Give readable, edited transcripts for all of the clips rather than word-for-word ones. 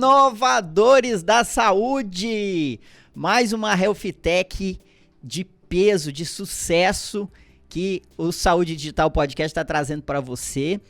Inovadores da saúde! Mais uma Health Tech de peso, de sucesso que o Saúde Digital Podcast está trazendo para você.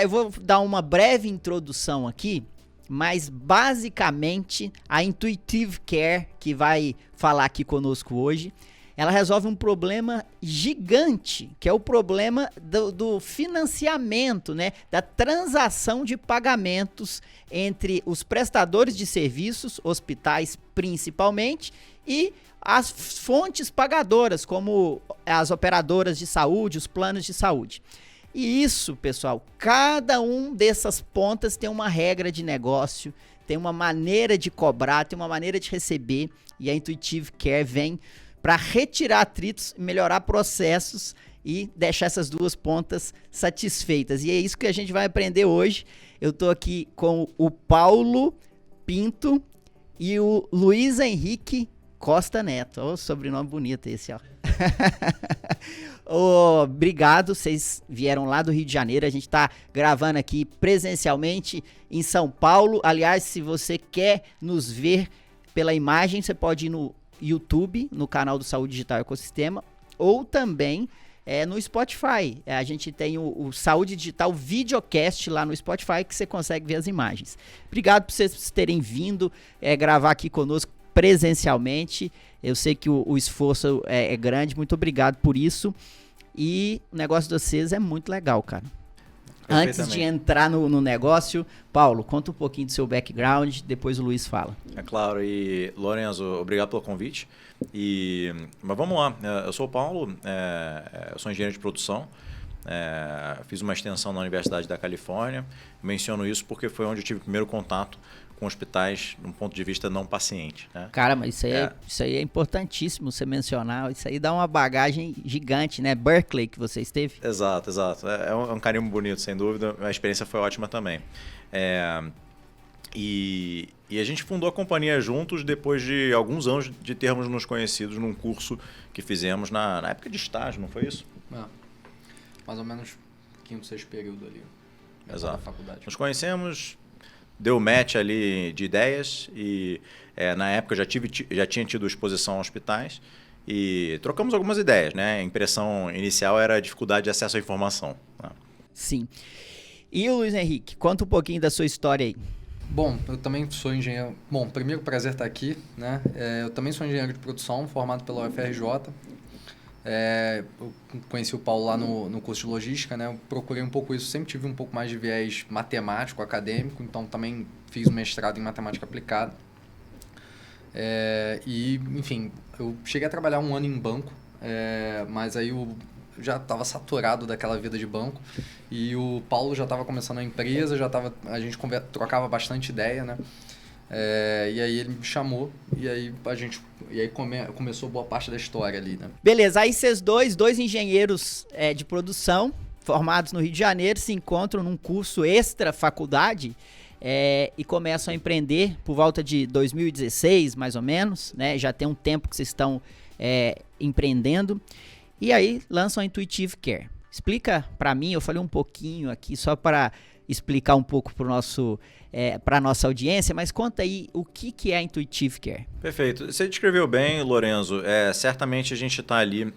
Eu vou dar uma breve introdução aqui, mas basicamente a Intuitive Care, que vai falar aqui conosco hoje, ela resolve um problema gigante, que é o problema do financiamento, né? Da transação de pagamentos entre os prestadores de serviços, hospitais principalmente, e as fontes pagadoras, como as operadoras de saúde, os planos de saúde. E isso, pessoal, cada um dessas pontas tem uma regra de negócio, tem uma maneira de cobrar, tem uma maneira de receber, e a Intuitive Care vem para retirar atritos, melhorar processos e deixar essas duas pontas satisfeitas. E é isso que a gente vai aprender hoje. Eu estou aqui com o Paulo Pinto e o Luiz Henrique Costa Neto. Ô, sobrenome bonito esse, ó. Obrigado, vocês vieram lá do Rio de Janeiro. A gente está gravando aqui presencialmente em São Paulo. Aliás, se você quer nos ver pela imagem, você pode ir no YouTube, no canal do Saúde Digital Ecossistema, ou também no Spotify. A gente tem o Saúde Digital Videocast lá no Spotify, que você consegue ver as imagens. Obrigado por vocês terem vindo gravar aqui conosco presencialmente. Eu sei que o esforço é grande, muito obrigado por isso. E o negócio de vocês é muito legal, cara. Antes de entrar no negócio, Paulo, conta um pouquinho do seu background, depois o Luiz fala. É claro, e Lorenzo, obrigado pelo convite. Mas vamos lá, eu sou o Paulo, eu sou engenheiro de produção, fiz uma extensão na Universidade da Califórnia. Menciono isso porque foi onde eu tive o primeiro contato com hospitais, de um ponto de vista não paciente, né? Cara, mas isso aí é importantíssimo você mencionar. Isso aí dá uma bagagem gigante, né? Berkeley, que você esteve. Exato. É um carimbo bonito, sem dúvida. A experiência foi ótima também. E a gente fundou a companhia juntos depois de alguns anos de termos nos conhecidos num curso que fizemos na época de estágio, não foi isso? Mais ou menos quinto, sexto período ali. Exato. Da faculdade. Nos conhecemos, deu match ali de ideias e na época já tinha tido exposição a hospitais e trocamos algumas ideias, né? A impressão inicial era a dificuldade de acesso à informação, né? Sim. E o Luiz Henrique, conta um pouquinho da sua história aí. Bom, eu também sou engenheiro. Bom, primeiro prazer estar aqui, né? Eu também sou engenheiro de produção, formado pela UFRJ. Eu conheci o Paulo lá no curso de logística, né? Eu procurei um pouco isso, sempre tive um pouco mais de viés matemático, acadêmico, então também fiz um mestrado em matemática aplicada. Enfim, eu cheguei a trabalhar um ano em banco, mas aí eu já estava saturado daquela vida de banco e o Paulo já estava começando a empresa, a gente trocava bastante ideia, né? E aí ele me chamou e aí começou boa parte da história ali, né? Beleza, aí vocês dois engenheiros de produção, formados no Rio de Janeiro, se encontram num curso extra faculdade e começam a empreender por volta de 2016, mais ou menos, né? Já tem um tempo que vocês estão empreendendo e aí lançam a Intuitive Care. Explica para mim, eu falei um pouquinho aqui só para explicar um pouco para a nossa audiência, mas conta aí o que é a Intuitive Care. Perfeito. Você descreveu bem, Lorenzo. Certamente a gente está ali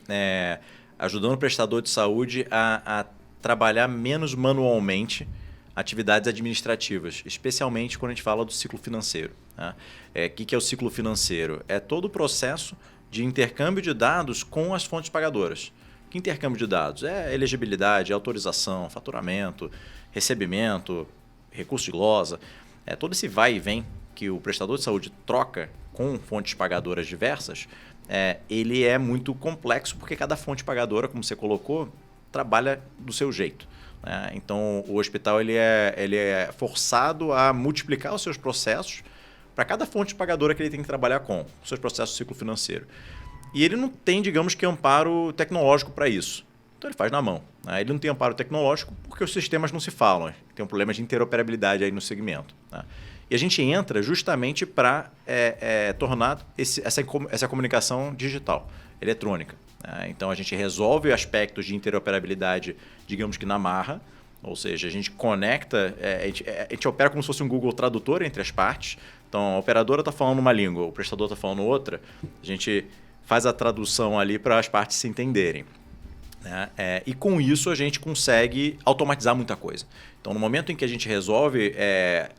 ajudando o prestador de saúde a trabalhar menos manualmente atividades administrativas, especialmente quando a gente fala do ciclo financeiro, né? Que é o ciclo financeiro? É todo o processo de intercâmbio de dados com as fontes pagadoras. Que intercâmbio de dados? É elegibilidade, autorização, faturamento, recebimento, recurso de glosa, todo esse vai e vem que o prestador de saúde troca com fontes pagadoras diversas, ele é muito complexo porque cada fonte pagadora, como você colocou, trabalha do seu jeito, né? Então, o hospital ele é forçado a multiplicar os seus processos para cada fonte pagadora que ele tem que trabalhar com, os seus processos de ciclo financeiro. E ele não tem, digamos que, amparo tecnológico para isso. Então ele faz na mão, né? Ele não tem amparo tecnológico porque os sistemas não se falam. Tem um problema de interoperabilidade aí no segmento, né? E a gente entra justamente para tornar essa comunicação digital, eletrônica, né? Então a gente resolve aspectos de interoperabilidade, digamos que na marra, Ou seja, a gente conecta, a gente opera como se fosse um Google Tradutor entre as partes. Então, a operadora está falando uma língua, o prestador está falando outra. A gente faz a tradução ali para as partes se entenderem. Né? E com isso a gente consegue automatizar muita coisa. Então, no momento em que a gente resolve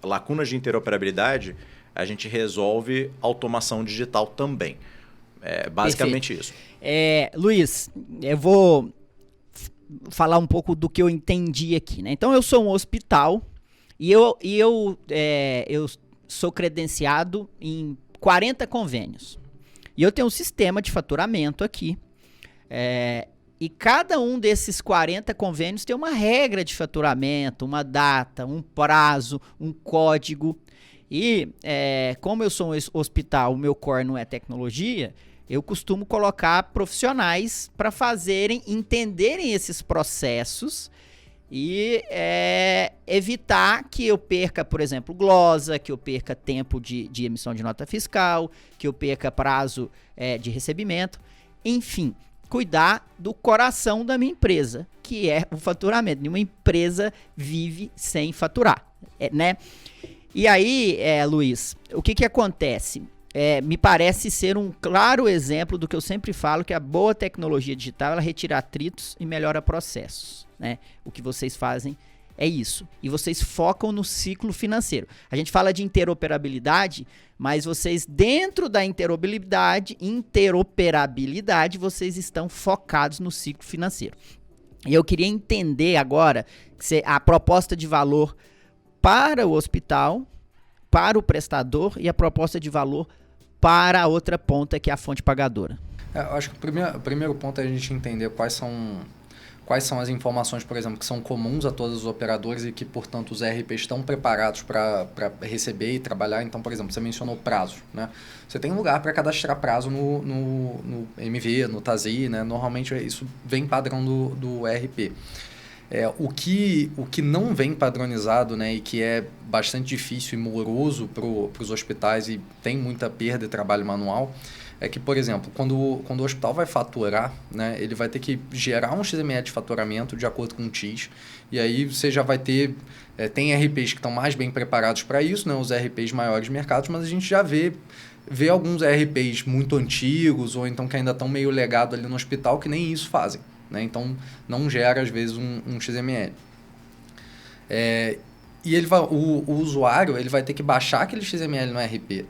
lacunas de interoperabilidade, a gente resolve automação digital também. Basicamente isso. Luiz, eu vou falar um pouco do que eu entendi aqui, né? Então, eu sou um hospital e eu sou credenciado em 40 convênios. E eu tenho um sistema de faturamento aqui. E cada um desses 40 convênios tem uma regra de faturamento, uma data, um prazo, um código. E como eu sou um hospital, o meu core não é tecnologia, eu costumo colocar profissionais para entenderem esses processos e evitar que eu perca, por exemplo, glosa, que eu perca tempo de emissão de nota fiscal, que eu perca prazo de recebimento, enfim, cuidar do coração da minha empresa, que é o faturamento. Nenhuma empresa vive sem faturar, né? E aí, Luiz, o que acontece? Me parece ser um claro exemplo do que eu sempre falo, que a boa tecnologia digital, ela retira atritos e melhora processos, né? O que vocês fazem é isso. E vocês focam no ciclo financeiro. A gente fala de interoperabilidade, mas vocês, dentro da interoperabilidade, vocês estão focados no ciclo financeiro. E eu queria entender agora a proposta de valor para o hospital, para o prestador e a proposta de valor para a outra ponta, que é a fonte pagadora. Eu acho que o primeiro ponto é a gente entender quais são as informações, por exemplo, que são comuns a todos os operadores e que, portanto, os ERPs estão preparados para receber e trabalhar. Então, por exemplo, você mencionou prazo, né? Você tem um lugar para cadastrar prazo no MV, no TASI, né? Normalmente isso vem padrão do ERP. O que não vem padronizado, né, e que é bastante difícil e moroso para os hospitais e tem muita perda de trabalho manual, é que, por exemplo, quando o hospital vai faturar, né, ele vai ter que gerar um XML de faturamento de acordo com o TIS, e aí você já vai ter... tem RPs que estão mais bem preparados para isso, né, os RPs maiores mercados, mas a gente já vê alguns RPs muito antigos ou então que ainda estão meio legados ali no hospital que nem isso fazem. Né? Então, não gera, às vezes, um XML. E o usuário ele vai ter que baixar aquele XML no RP.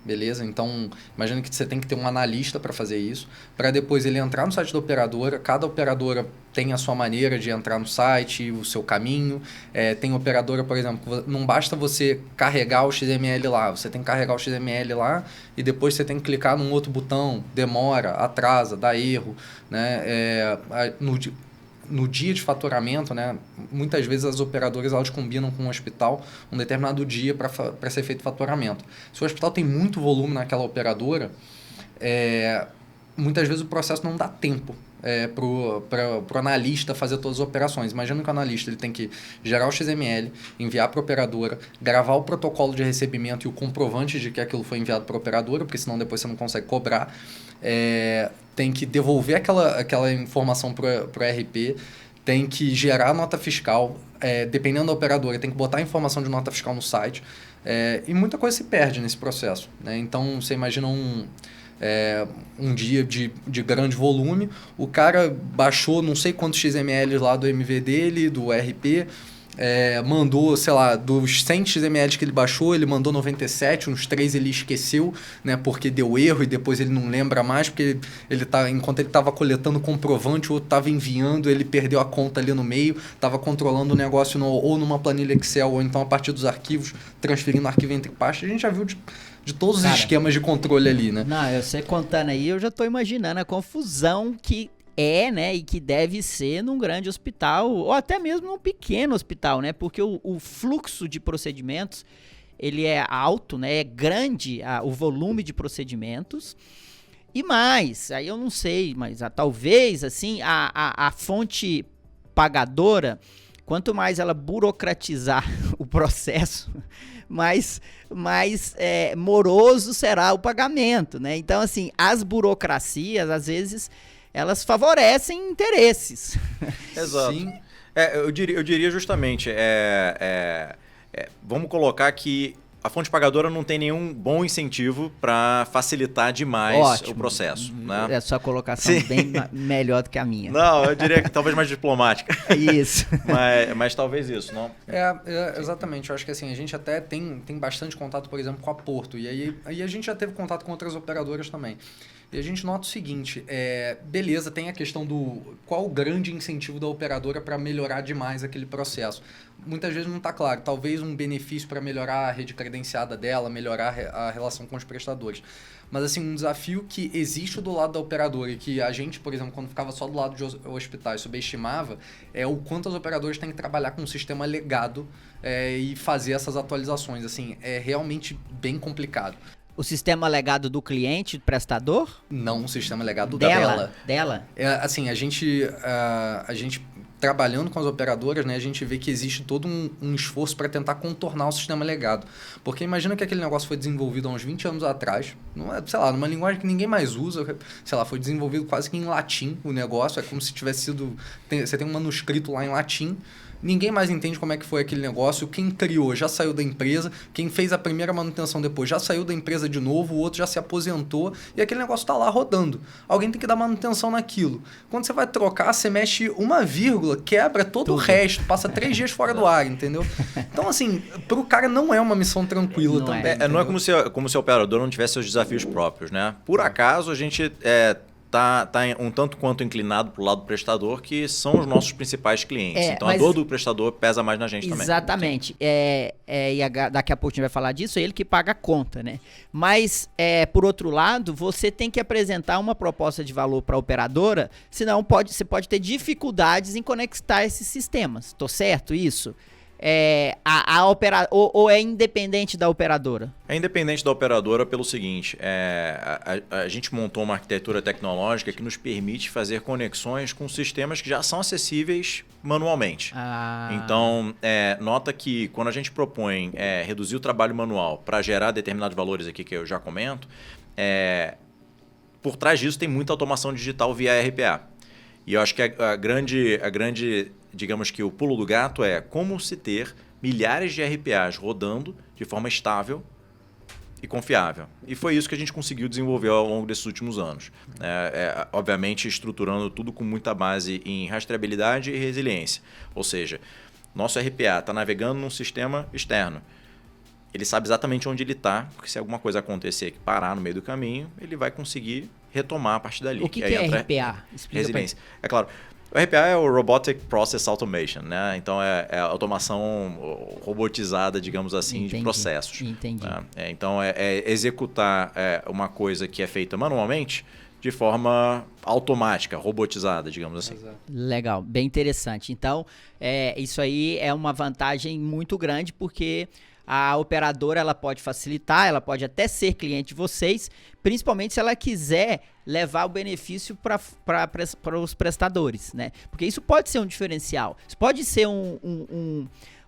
Beleza? Então, imagina que você tem que ter um analista para fazer isso, para depois ele entrar no site da operadora. Cada operadora tem a sua maneira de entrar no site, o seu caminho. Tem operadora, por exemplo, não basta você carregar o XML lá, você tem que carregar o XML lá e depois você tem que clicar num outro botão, demora, atrasa, dá erro, né? No dia de faturamento, né, muitas vezes as operadoras elas combinam com o hospital um determinado dia para ser feito faturamento. Se o hospital tem muito volume naquela operadora, muitas vezes o processo não dá tempo para o analista fazer todas as operações. Imagina que o analista ele tem que gerar o XML, enviar para a operadora, gravar o protocolo de recebimento e o comprovante de que aquilo foi enviado para a operadora, porque senão depois você não consegue cobrar. Tem que devolver aquela informação para o RP, tem que gerar nota fiscal, dependendo da operadora, tem que botar a informação de nota fiscal no site, e muita coisa se perde nesse processo. Né? Então, você imagina um dia de grande volume, o cara baixou não sei quantos XML lá do MV dele, do RP, mandou, sei lá, dos 100 XML que ele baixou, ele mandou 97, uns 3 ele esqueceu, né, porque deu erro e depois ele não lembra mais, porque enquanto ele estava coletando comprovante, o outro estava enviando, ele perdeu a conta ali no meio, estava controlando o negócio ou numa planilha Excel, ou então a partir dos arquivos, transferindo arquivo entre pastas. A gente já viu de todos os esquemas de controle ali, né? Não, você contando aí, eu já estou imaginando a confusão que né, e que deve ser num grande hospital, ou até mesmo num pequeno hospital, né, porque o fluxo de procedimentos, ele é alto, né, é grande o volume de procedimentos, e mais, aí eu não sei, mas talvez, assim, a fonte pagadora, quanto mais ela burocratizar o processo, mais moroso será o pagamento, né, então, assim, as burocracias, às vezes, elas favorecem interesses. Exato. Sim. Eu diria justamente, vamos colocar que a fonte pagadora não tem nenhum bom incentivo para facilitar demais o processo. Né? É a sua colocação bem melhor do que a minha. Não, eu diria que talvez mais diplomática. Isso. mas talvez isso, não? Exatamente. Eu acho que assim, a gente até tem bastante contato, por exemplo, com a Porto. E aí a gente já teve contato com outras operadoras também. E a gente nota o seguinte, beleza, tem a questão do qual o grande incentivo da operadora para melhorar demais aquele processo. Muitas vezes não está claro, talvez um benefício para melhorar a rede credenciada dela, melhorar a relação com os prestadores. Mas assim, um desafio que existe do lado da operadora e que a gente, por exemplo, quando ficava só do lado de hospitais, subestimava, é o quanto as operadoras têm que trabalhar com um sistema legado e fazer essas atualizações. Assim, é realmente bem complicado. O sistema legado do cliente, do prestador? Não, o sistema legado dela. Assim, a gente trabalhando com as operadoras, né, a gente vê que existe todo um esforço para tentar contornar o sistema legado. Porque imagina que aquele negócio foi desenvolvido há uns 20 anos atrás, não é, sei lá, numa linguagem que ninguém mais usa, sei lá, foi desenvolvido quase que em latim o negócio, é como se tivesse sido... Você tem um manuscrito lá em latim, ninguém mais entende como é que foi aquele negócio. Quem criou já saiu da empresa. Quem fez a primeira manutenção depois já saiu da empresa de novo. O outro já se aposentou. E aquele negócio está lá rodando. Alguém tem que dar manutenção naquilo. Quando você vai trocar, você mexe uma vírgula, quebra todo o resto. Passa 3 dias fora do ar, entendeu? Então, assim, para o cara não é uma missão tranquila também. Não é como se a operadora não tivesse seus desafios próprios, né? Por acaso, a gente... Tá um tanto quanto inclinado para o lado do prestador, que são os nossos principais clientes. Então, a dor do prestador pesa mais na gente também. Exatamente. Daqui a pouco a gente vai falar disso, é ele que paga a conta, né? Mas, por outro lado, você tem que apresentar uma proposta de valor para a operadora, senão você pode ter dificuldades em conectar esses sistemas. Tô certo isso? Ou é independente da operadora? É independente da operadora pelo seguinte, a gente montou uma arquitetura tecnológica que nos permite fazer conexões com sistemas que já são acessíveis manualmente. Então, nota que quando a gente propõe reduzir o trabalho manual para gerar determinados valores aqui que eu já comento, por trás disso tem muita automação digital via RPA. E eu acho que a grande, digamos que o pulo do gato é como se ter milhares de RPAs rodando de forma estável e confiável. E foi isso que a gente conseguiu desenvolver ao longo desses últimos anos. Obviamente, estruturando tudo com muita base em rastreabilidade e resiliência. Ou seja, nosso RPA está navegando num sistema externo. Ele sabe exatamente onde ele está, porque se alguma coisa acontecer que parar no meio do caminho, ele vai conseguir retomar a partir dali. O que é RPA? Explica resiliência. É claro, o RPA é o Robotic Process Automation, né? Então é a automação robotizada, digamos assim, de processos. Entendi. Né? Então é executar uma coisa que é feita manualmente de forma automática, robotizada, digamos assim. Legal, bem interessante. Então, isso aí é uma vantagem muito grande, porque a operadora ela pode facilitar, ela pode até ser cliente de vocês, principalmente se ela quiser levar o benefício para os prestadores, né? Porque isso pode ser um diferencial, isso pode ser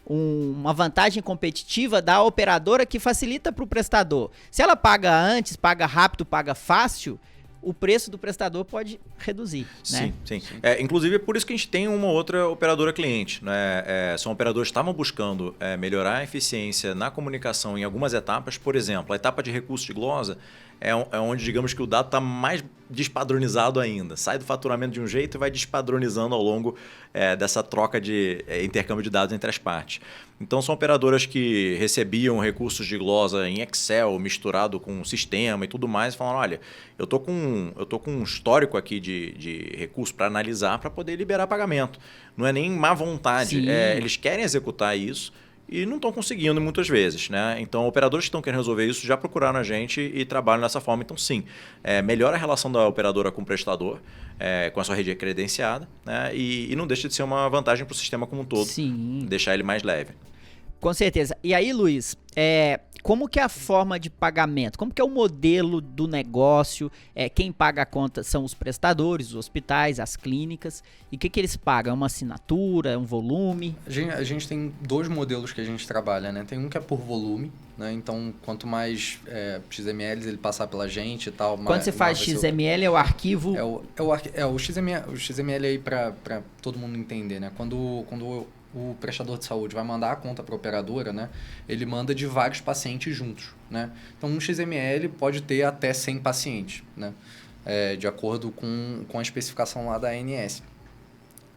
uma vantagem competitiva da operadora que facilita para o prestador. Se ela paga antes, paga rápido, paga fácil, o preço do prestador pode reduzir. Sim, né? Sim. Inclusive, é por isso que a gente tem uma outra operadora cliente. Né? São operadores que estavam buscando melhorar a eficiência na comunicação em algumas etapas. Por exemplo, a etapa de recurso de glosa é onde, digamos que o dado está mais despadronizado ainda. Sai do faturamento de um jeito e vai despadronizando ao longo dessa troca de intercâmbio de dados entre as partes. Então, são operadoras que recebiam recursos de glosa em Excel, misturado com o sistema e tudo mais, e falaram, olha, eu tô com um histórico aqui de recurso para analisar para poder liberar pagamento. Não é nem má vontade, eles querem executar isso, e não estão conseguindo muitas vezes. Né? Então, operadores que estão querendo resolver isso já procuraram a gente e trabalham dessa forma. Então, sim, melhora a relação da operadora com o prestador, com a sua rede credenciada, né? E não deixa de ser uma vantagem para o sistema como um todo, sim, deixar ele mais leve. Com certeza. E aí, Luiz, como que é a forma de pagamento? Como que é o modelo do negócio? Quem paga a conta são os prestadores, os hospitais, as clínicas. E o que eles pagam? Uma assinatura, um volume? A gente tem 2 modelos que a gente trabalha, né? Tem um que é por volume, né? Então, quanto mais XMLs ele passar pela gente e tal... Quando você faz XML, é o arquivo... o XML aí para todo mundo entender, né? Quando o prestador de saúde vai mandar a conta para a operadora, né? Ele manda de vários pacientes juntos, né? Então, um XML pode ter até 100 pacientes, né? De acordo com a especificação lá da ANS.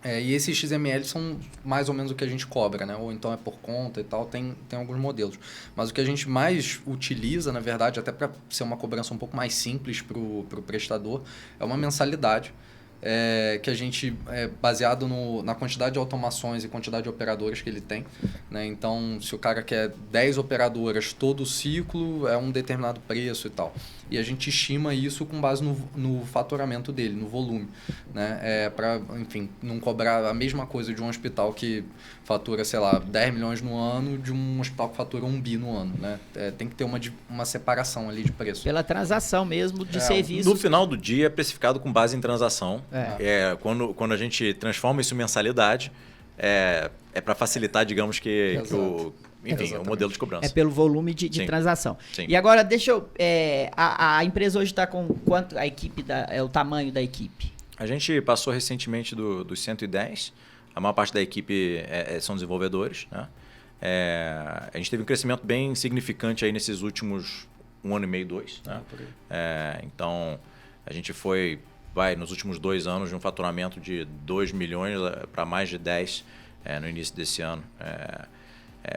E esses XML são mais ou menos o que a gente cobra, né? Ou então é por conta e tal, tem alguns modelos. Mas o que a gente mais utiliza, na verdade, até para ser uma cobrança um pouco mais simples para o prestador, é uma mensalidade. Que a gente baseado na quantidade de automações e quantidade de operadoras que ele tem, né? Então, se o cara quer 10 operadoras todo o ciclo, é um determinado preço e tal. E a gente estima isso com base no faturamento dele, no volume, né? Para, enfim, não cobrar a mesma coisa de um hospital que fatura, sei lá, 10 milhões no ano de um hospital que fatura 1 bi no ano, né? Tem que ter uma separação ali de preço. Pela transação mesmo de serviços. No final do dia é precificado com base em transação. Quando a gente transforma isso em mensalidade, é para facilitar, digamos que o modelo de cobrança. É pelo volume de transação. Sim. E agora, deixa eu... a empresa hoje está com quanto a equipe, o tamanho da equipe? A gente passou recentemente dos 110. A maior parte da equipe são desenvolvedores, né? A gente teve um crescimento bem significante aí nesses últimos 1 ano e meio, 2. Né? Então, a gente foi... nos últimos 2 anos, de um faturamento de 2 milhões para mais de 10 no início desse ano.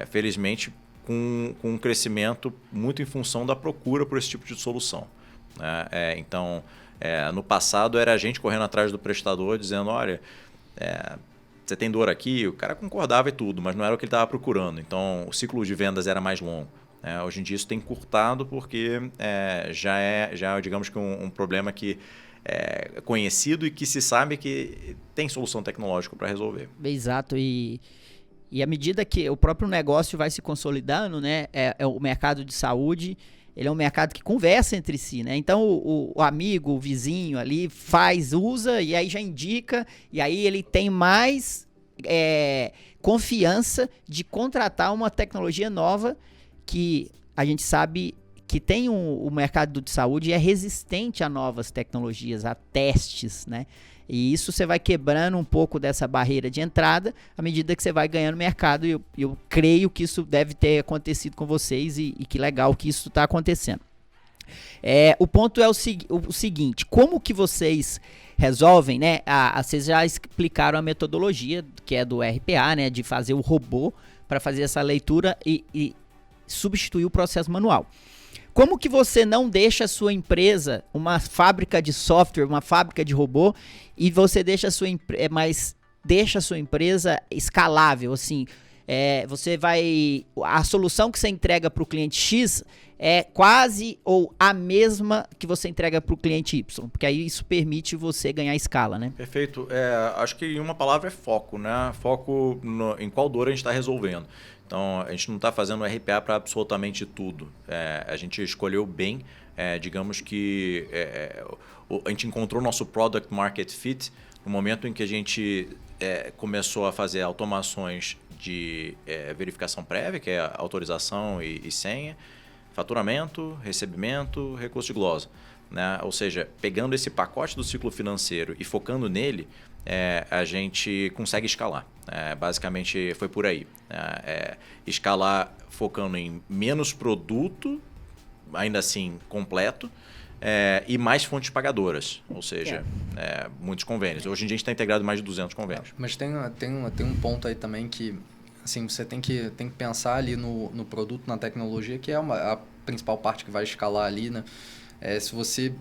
Felizmente, com um crescimento muito em função da procura por esse tipo de solução. Então, no passado, era a gente correndo atrás do prestador, dizendo, olha, você tem dor aqui? O cara concordava e tudo, mas não era o que ele estava procurando. Então, o ciclo de vendas era mais longo. Hoje em dia, isso tem encurtado porque já é, digamos que um problema que conhecido e que se sabe que tem solução tecnológica para resolver. Exato. E à medida que o próprio negócio vai se consolidando, né, o mercado de saúde, ele é um mercado que conversa entre si, né? Então, o amigo, o vizinho ali usa e aí já indica, e aí ele tem mais confiança de contratar uma tecnologia nova que a gente sabe que tem o mercado de saúde e é resistente a novas tecnologias, a testes, né? E isso você vai quebrando um pouco dessa barreira de entrada à medida que você vai ganhando mercado. E eu creio que isso deve ter acontecido com vocês e que legal que isso está acontecendo. O ponto é o seguinte, como que vocês resolvem, né? Vocês já explicaram a metodologia, que é do RPA, né? De fazer o robô para fazer essa leitura e substituir o processo manual. Como que você não deixa a sua empresa uma fábrica de software, uma fábrica de robô, e você deixa a sua empresa escalável, assim, a solução que você entrega para o cliente X é quase ou a mesma que você entrega para o cliente Y, porque aí isso permite você ganhar escala, né? Perfeito. Acho que uma palavra é foco, né? Foco em qual dor a gente está resolvendo. Então, a gente não está fazendo RPA para absolutamente tudo. A gente escolheu bem, digamos que a gente encontrou nosso Product Market Fit no momento em que a gente começou a fazer automações de verificação prévia, que é a autorização e senha, faturamento, recebimento, recurso de glosa. Né? Ou seja, pegando esse pacote do ciclo financeiro e focando nele, a gente consegue escalar. Basicamente foi por aí. Escalar focando em menos produto, ainda assim completo, e mais fontes pagadoras, ou seja, muitos convênios. Hoje em dia a gente está integrado em mais de 200 convênios. Mas tem um ponto aí também que assim, você tem que pensar ali no produto, na tecnologia, que é a principal parte que vai escalar ali, né? Se você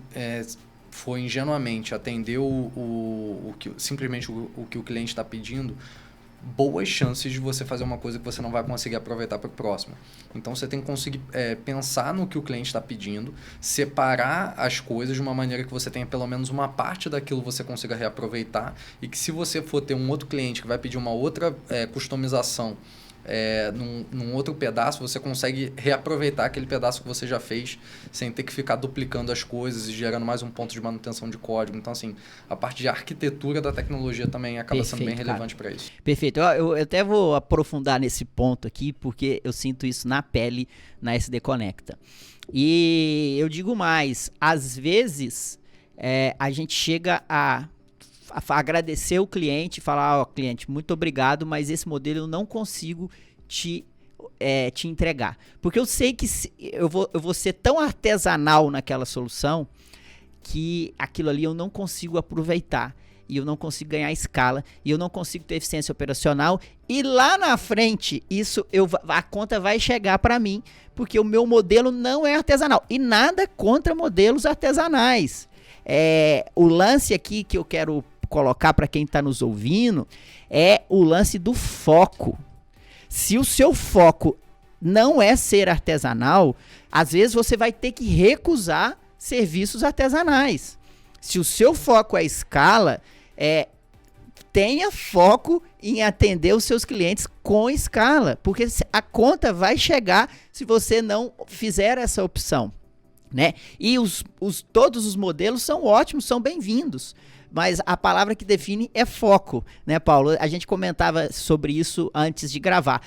for ingenuamente atender simplesmente o que o cliente está pedindo, boas chances de você fazer uma coisa que você não vai conseguir aproveitar para o próximo. Então, você tem que conseguir pensar no que o cliente está pedindo, separar as coisas de uma maneira que você tenha pelo menos uma parte daquilo você consiga reaproveitar, e que se você for ter um outro cliente que vai pedir uma outra customização num outro pedaço, você consegue reaproveitar aquele pedaço que você já fez sem ter que ficar duplicando as coisas e gerando mais um ponto de manutenção de código. Então, assim, a parte de arquitetura da tecnologia também acaba sendo bem relevante para isso. Perfeito. Eu até vou aprofundar nesse ponto aqui, porque eu sinto isso na pele na SD Conecta. E eu digo mais, às vezes a gente chega a agradecer o cliente, falar, cliente, muito obrigado, mas esse modelo eu não consigo te entregar. Porque eu sei que eu vou ser tão artesanal naquela solução que aquilo ali eu não consigo aproveitar. E eu não consigo ganhar escala, e eu não consigo ter eficiência operacional, e lá na frente, a conta vai chegar para mim, porque o meu modelo não é artesanal. E nada contra modelos artesanais. O lance aqui que eu quero colocar para quem está nos ouvindo é o lance do foco. Se o seu foco não é ser artesanal, às vezes você vai ter que recusar serviços artesanais. Se o seu foco é escala, tenha foco em atender os seus clientes com escala, porque a conta vai chegar se você não fizer essa opção, né? E todos os modelos são ótimos, são bem-vindos, mas a palavra que define é foco, né, Paulo? A gente comentava sobre isso antes de gravar.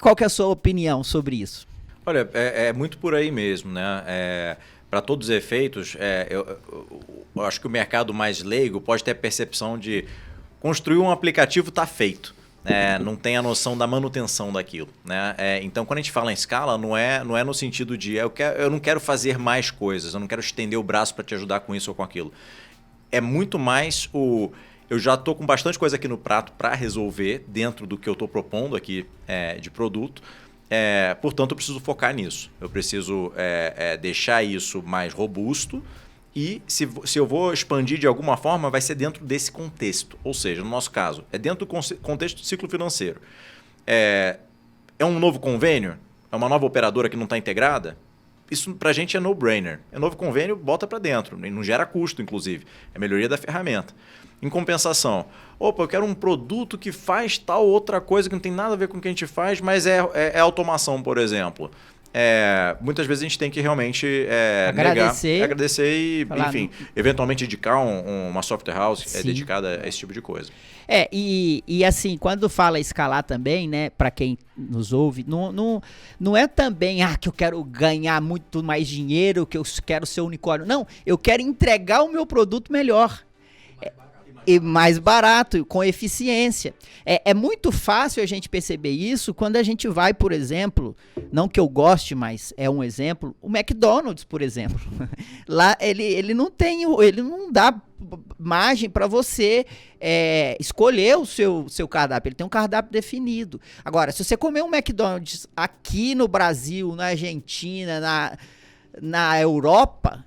Qual que é a sua opinião sobre isso? Olha, é muito por aí mesmo, né? Para todos os efeitos, eu acho que o mercado mais leigo pode ter a percepção de construir um aplicativo está feito. Não tem a noção da manutenção daquilo, né? Então, quando a gente fala em escala, não é no sentido de eu não quero fazer mais coisas, eu não quero estender o braço para te ajudar com isso ou com aquilo. É muito mais eu já estou com bastante coisa aqui no prato para resolver dentro do que eu estou propondo aqui de produto. Portanto, eu preciso focar nisso. Eu preciso deixar isso mais robusto e se eu vou expandir de alguma forma, vai ser dentro desse contexto. Ou seja, no nosso caso, é dentro do contexto do ciclo financeiro. É um novo convênio? É uma nova operadora que não está integrada? Isso para a gente é no-brainer. É novo convênio, bota para dentro. Não gera custo, inclusive. É melhoria da ferramenta. Em compensação, eu quero um produto que faz tal outra coisa que não tem nada a ver com o que a gente faz, mas é automação, por exemplo. Muitas vezes a gente tem que realmente agradecer e, enfim, eventualmente indicar uma software house dedicada a esse tipo de coisa. E assim, quando fala escalar também, né, para quem nos ouve, não é também que eu quero ganhar muito mais dinheiro, que eu quero ser unicórnio. Não, eu quero entregar o meu produto melhor. E mais barato, com eficiência. É muito fácil a gente perceber isso quando a gente vai, por exemplo, não que eu goste, mas é um exemplo, o McDonald's, por exemplo. Lá ele não dá margem para você escolher o seu cardápio, ele tem um cardápio definido. Agora, se você comer um McDonald's aqui no Brasil, na Argentina, na Europa,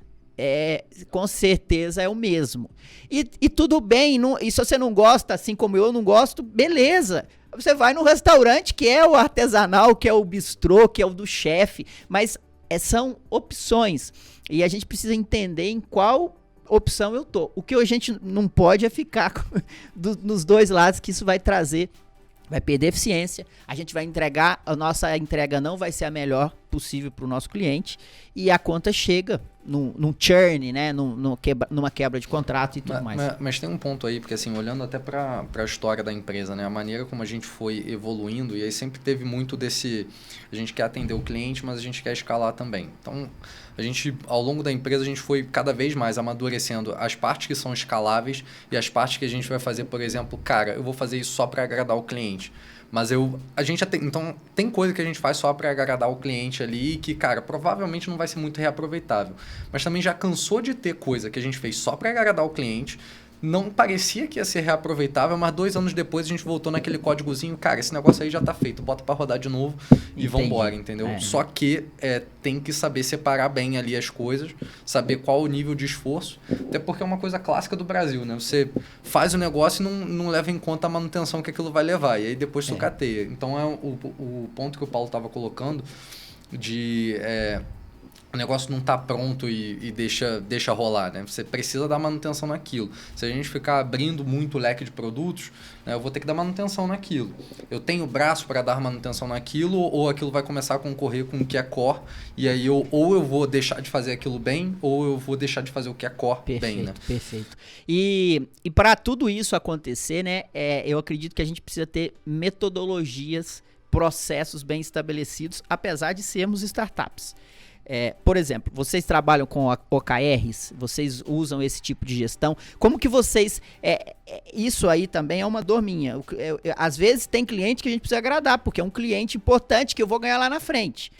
com certeza é o mesmo. E tudo bem, e se você não gosta, assim como eu não gosto, beleza. Você vai no restaurante que é o artesanal, que é o bistrô, que é o do chefe, mas são opções. E a gente precisa entender em qual opção eu tô. O que a gente não pode é ficar nos dois lados, que isso vai perder eficiência, a gente vai entregar, a nossa entrega não vai ser a melhor possível para o nosso cliente e a conta chega num churn, né, numa quebra de contrato e tudo mais. Mas tem um ponto aí, porque assim, olhando até para a história da empresa, né, a maneira como a gente foi evoluindo, e aí sempre teve muito a gente quer atender o cliente, mas a gente quer escalar também. Então, ao longo da empresa, a gente foi cada vez mais amadurecendo as partes que são escaláveis e as partes que a gente vai fazer, por exemplo, eu vou fazer isso só para agradar o cliente. Mas então tem coisa que a gente faz só para agradar o cliente ali que, provavelmente não vai ser muito reaproveitável. Mas também já cansou de ter coisa que a gente fez só para agradar o cliente, não parecia que ia ser reaproveitável, mas 2 anos depois a gente voltou naquele códigozinho, esse negócio aí já tá feito, bota para rodar de novo e vambora, entendeu? Só que tem que saber separar bem ali as coisas, saber qual o nível de esforço, até porque é uma coisa clássica do Brasil, né? Você faz o negócio e não leva em conta a manutenção que aquilo vai levar, e aí depois sucateia. Então o ponto que o Paulo estava colocando de o negócio não está pronto e deixa rolar, né? Você precisa dar manutenção naquilo. Se a gente ficar abrindo muito leque de produtos, né, eu vou ter que dar manutenção naquilo. Eu tenho braço para dar manutenção naquilo, ou aquilo vai começar a concorrer com o que é core, e aí ou eu vou deixar de fazer aquilo bem, ou eu vou deixar de fazer o que é core bem, né? Perfeito. E para tudo isso acontecer, né, eu acredito que a gente precisa ter metodologias, processos bem estabelecidos, apesar de sermos startups. Por exemplo, vocês trabalham com OKRs? Vocês usam esse tipo de gestão? Como que vocês... isso aí também é uma dor minha. Às vezes tem cliente que a gente precisa agradar, porque é um cliente importante que eu vou ganhar lá na frente.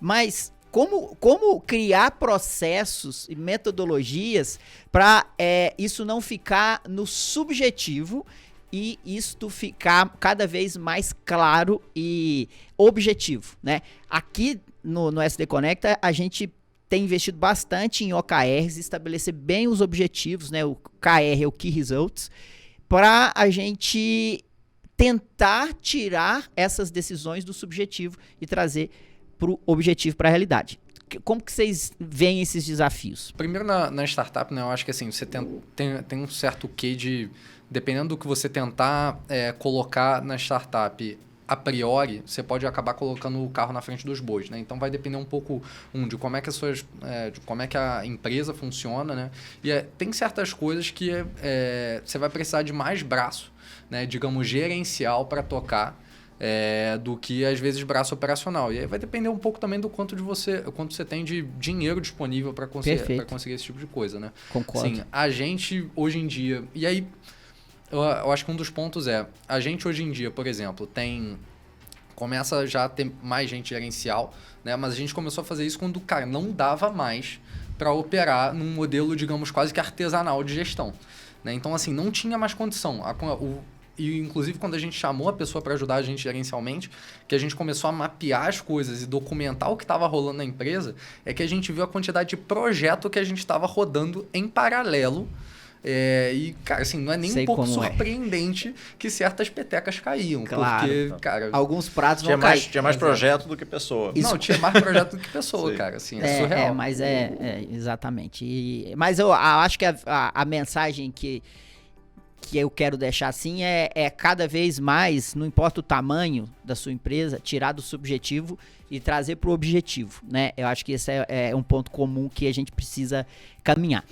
Mas como criar processos e metodologias para isso não ficar no subjetivo e isto ficar cada vez mais claro e objetivo, né? Aqui no SD Conecta, a gente tem investido bastante em OKRs, estabelecer bem os objetivos, né? O KR é o Key Results, para a gente tentar tirar essas decisões do subjetivo e trazer para o objetivo, para a realidade. Como que vocês veem esses desafios? Primeiro, na startup, né, eu acho que assim, você tem um certo quê de... Dependendo do que você tentar colocar na startup a priori, você pode acabar colocando o carro na frente dos bois, né? Então vai depender um pouco de como é que de como é que a empresa funciona, né? E tem certas coisas que você vai precisar de mais braço, né? Digamos, gerencial para tocar, do que às vezes braço operacional. E aí vai depender um pouco também do quanto você tem de dinheiro disponível para conseguir esse tipo de coisa, né? Concordo. Sim, a gente hoje em dia... E aí, eu acho que um dos pontos a gente hoje em dia, por exemplo, começa já a ter mais gente gerencial, né? Mas a gente começou a fazer isso quando, cara, não dava mais para operar num modelo, digamos, quase que artesanal de gestão, né? Então, assim, não tinha mais condição. E, inclusive, quando a gente chamou a pessoa para ajudar a gente gerencialmente, que a gente começou a mapear as coisas e documentar o que estava rolando na empresa, é que a gente viu a quantidade de projeto que a gente estava rodando em paralelo. E, cara, assim, não é nem um pouco surpreendente que certas petecas caíam. Claro. Porque, cara... Alguns pratos vão cair. Tinha mais projeto do que pessoa. Não, tinha mais projeto do que pessoa, cara. Assim, é surreal. Mas exatamente. Mas eu acho que a mensagem que eu quero deixar assim é cada vez mais, não importa o tamanho da sua empresa, tirar do subjetivo e trazer para o objetivo, né? Eu acho que esse é um ponto comum que a gente precisa caminhar.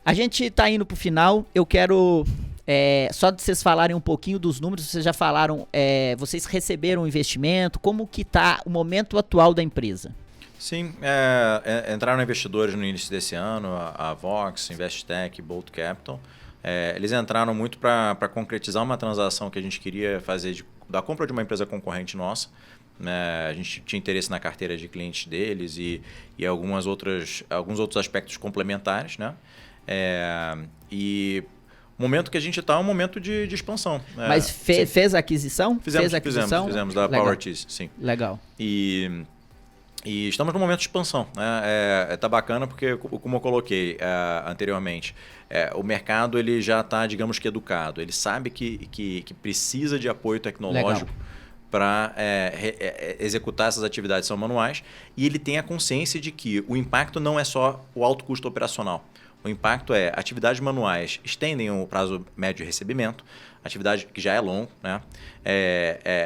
A gente está indo para o final, eu quero só de vocês falarem um pouquinho dos números, vocês já falaram, vocês receberam um investimento, como que está o momento atual da empresa? Sim, entraram investidores no início desse ano, a Vox, Investec, Bolt Capital. Eles entraram muito para concretizar uma transação que a gente queria fazer da compra de uma empresa concorrente nossa. A gente tinha interesse na carteira de clientes deles e alguns outros aspectos complementares, né? E o momento que a gente está é um momento de expansão. Mas fez a aquisição? Fizemos da PowerTease, sim. Legal. E estamos num momento de expansão. Né? Tá bacana porque, como eu coloquei anteriormente, o mercado ele já está, digamos que, educado. Ele sabe que precisa de apoio tecnológico para executar essas atividades que são manuais, e ele tem a consciência de que o impacto não é só o alto custo operacional. O impacto atividades manuais estendem o prazo médio de recebimento, atividade que já é longo, né?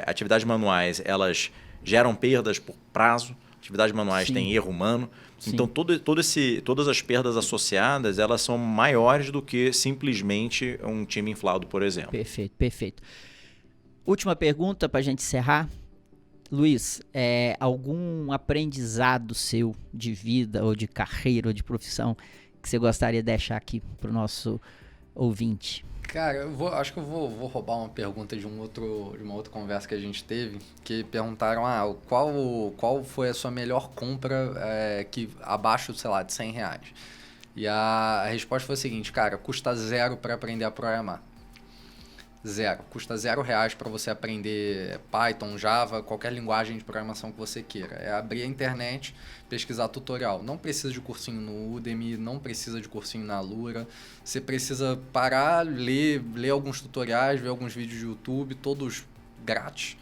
Atividades manuais elas geram perdas por prazo, atividades manuais têm erro humano. Sim. Então, todas as perdas associadas elas são maiores do que simplesmente um time inflado, por exemplo. Perfeito. Última pergunta para a gente encerrar. Luiz, algum aprendizado seu de vida, ou de carreira, ou de profissão que você gostaria de deixar aqui para o nosso ouvinte? Cara, acho que eu vou roubar uma pergunta de uma outra conversa que a gente teve, que perguntaram, qual foi a sua melhor compra abaixo, sei lá, de R$100? E a resposta foi a seguinte, cara, custa 0 para aprender a programar. 0. Custa R$0 para você aprender Python, Java, qualquer linguagem de programação que você queira. É abrir a internet, pesquisar tutorial. Não precisa de cursinho no Udemy, não precisa de cursinho na Alura. Você precisa parar, ler alguns tutoriais, ver alguns vídeos de YouTube, todos grátis.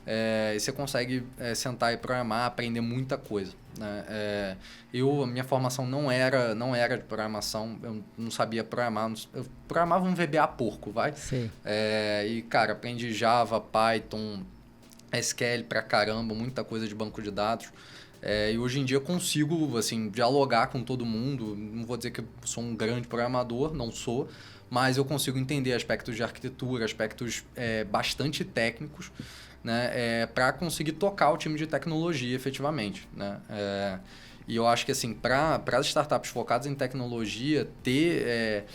e você consegue sentar e programar, aprender muita coisa, né? A minha formação não era de programação, eu não sabia programar, eu programava um VBA porco, vai? Sim. E, cara, aprendi Java, Python, SQL pra caramba, muita coisa de banco de dados. E hoje em dia eu consigo, assim, dialogar com todo mundo. Não vou dizer que eu sou um grande programador, não sou, mas eu consigo entender aspectos de arquitetura, aspectos bastante técnicos, né, para conseguir tocar o time de tecnologia efetivamente, né? E eu acho que, assim, para as startups focadas em tecnologia, ter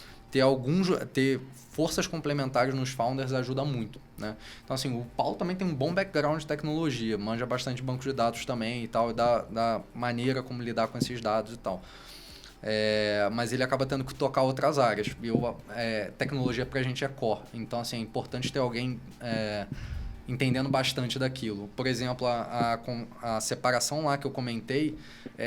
forças complementares nos founders ajuda muito, né? Então, assim, o Paulo também tem um bom background de tecnologia, manja bastante banco de dados também e tal, e da maneira como lidar com esses dados e tal. Mas ele acaba tendo que tocar outras áreas. Tecnologia pra gente é core. Então, assim, é importante ter alguém entendendo bastante daquilo. Por exemplo, a separação lá que eu comentei,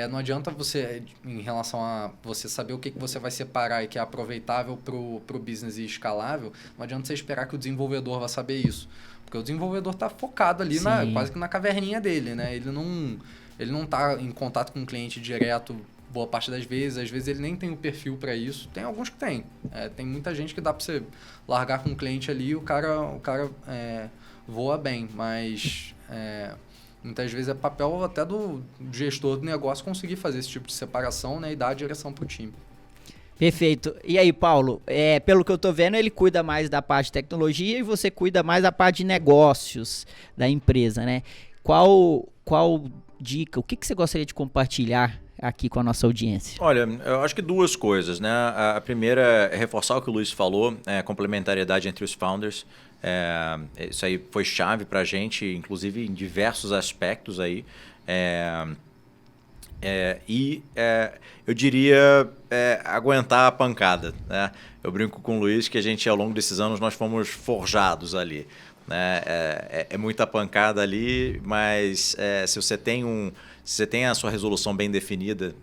não adianta você, em relação a você saber o que você vai separar e que é aproveitável pro business e escalável, não adianta você esperar que o desenvolvedor vá saber isso. Porque o desenvolvedor está focado ali quase que na caverninha dele, né? Ele não está em contato com o cliente direto boa parte das vezes. Às vezes ele nem tem o perfil para isso. Tem alguns que tem. Tem muita gente que dá para você largar com o cliente ali e o cara voa bem, mas muitas vezes é papel até do gestor do negócio conseguir fazer esse tipo de separação, né, e dar a direção para o time. Perfeito. E aí, Paulo, pelo que eu tô vendo, ele cuida mais da parte de tecnologia e você cuida mais da parte de negócios da empresa, né? Qual dica, o que você gostaria de compartilhar aqui com a nossa audiência? Olha, eu acho que duas coisas, né? A primeira é reforçar o que o Luiz falou, complementariedade entre os founders. Isso aí foi chave para a gente, inclusive em diversos aspectos aí. Eu diria aguentar a pancada, né? Eu brinco com o Luiz que a gente, ao longo desses anos, nós fomos forjados ali, né? É muita pancada ali, mas se você tem a sua resolução bem definida,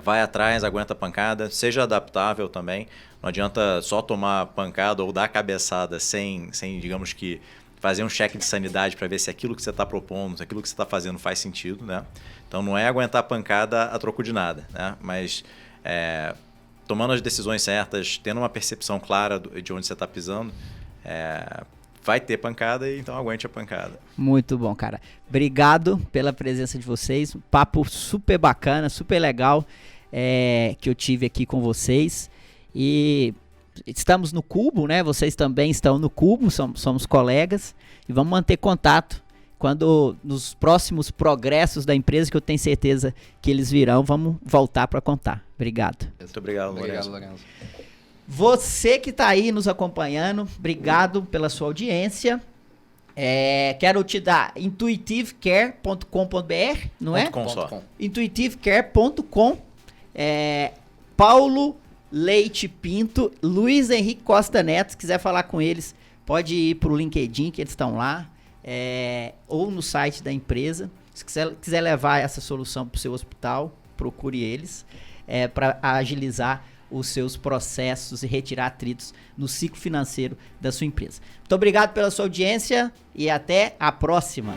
vai atrás, aguenta a pancada, seja adaptável também. Não adianta só tomar pancada ou dar cabeçada sem digamos que, fazer um cheque de sanidade para ver se aquilo que você está propondo, se aquilo que você está fazendo faz sentido, né? Então, não é aguentar a pancada a troco de nada, né? Mas tomando as decisões certas, tendo uma percepção clara de onde você está pisando, vai ter pancada e então aguente a pancada. Muito bom, cara. Obrigado pela presença de vocês. Um papo super bacana, super legal que eu tive aqui com vocês. E estamos no Cubo, né? Vocês também estão no Cubo, somos colegas. E vamos manter contato quando nos próximos progressos da empresa, que eu tenho certeza que eles virão, vamos voltar para contar. Obrigado. Muito obrigado, Lorenzo. Você que está aí nos acompanhando, obrigado pela sua audiência. Quero te dar intuitivecare.com.br, não é? .com. intuitivecare.com. Paulo Leite Pinto, Luiz Henrique Costa Neto, se quiser falar com eles, pode ir para o LinkedIn, que eles estão lá, ou no site da empresa. Se quiser levar essa solução para o seu hospital, procure eles, para agilizar os seus processos e retirar atritos no ciclo financeiro da sua empresa. Muito obrigado pela sua audiência e até a próxima.